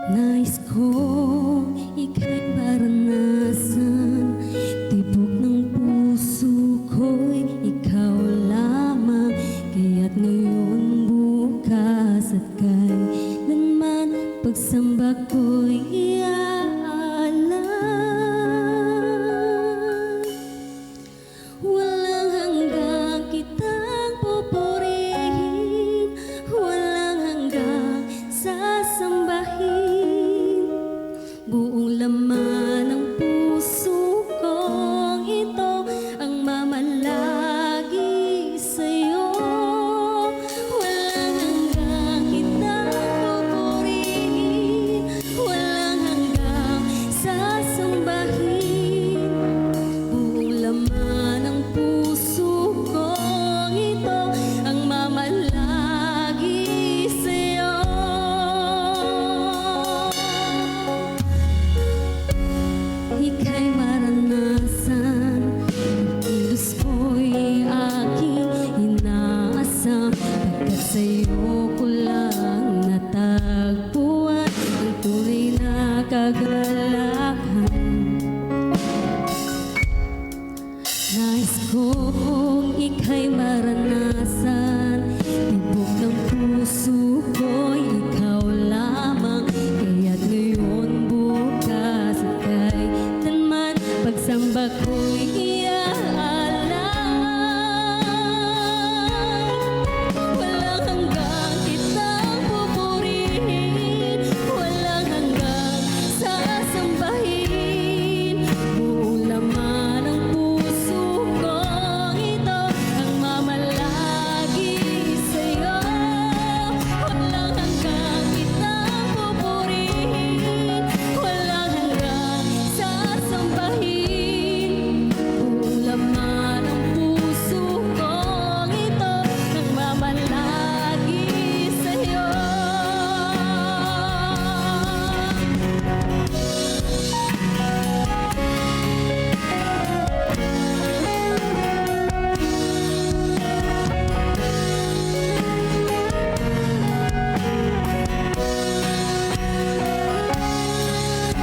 Nais kong ika'y maranasan, tibok ng puso ko'y ikaw lamang. Kaya't ngayon, bukas at kailanman, pagsamba ko'y iaalay. Walang hanggang kitang pupurihin, walang hanggang sasambahin. Buong laman ng puso kong ito ang mamalagi sa'yo. Walang hanggang kitang pupurihin, walang hanggang sasambahin. Buong laman ng puso kong ito ang mamalagi sa'yo. Ika'y maranasan, ang kilos ko'y aking inaasam. Pagkat sa'yo ko lang natagpuan ang tunay na kagalakan. Nais kong ika'y maranasan, tibok ng puso ko'y ikaw lamang. Kaya't ngayon, bukas at kailanman, pagsamba ko'y iaalay. Walang hanggang kitang pupurihin, walang hanggang sasambahin. Buong laman ng puso kong ito ang mamalagi sa'yo. Walang hanggang kitang pupurihin, walang hanggang sasambahin. Buong laman ng puso kong ito ang mamalagi sa'yo.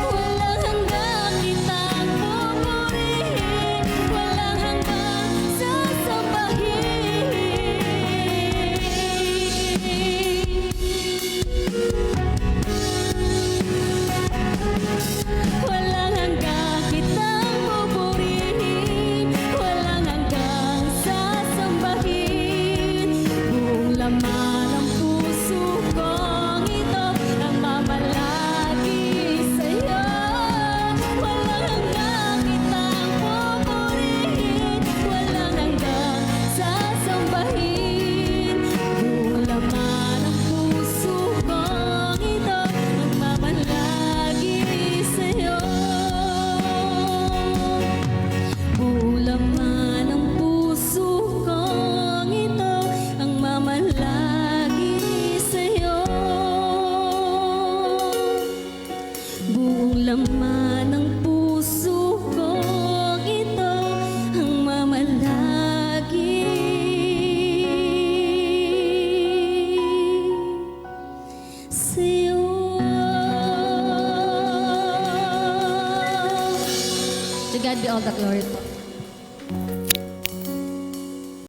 Walang hanggang kitang pupurihin, walang hanggang sasambahin. Walang hanggang kitang pupurihin, walang hanggang sasambahin. Buong laman ng puso kong ito ang mamalagi sa'yo. Walang hanggang kitang pupurihin, walang hanggang sasambahin. Buong laman ng puso kong ito ang mamalagi sa'yo. Buong laman ng puso kong ito ang mamalagi sa'yo. Buong laman ng puso kong ito ang mamalagi sa'yo. To God be all the glory po.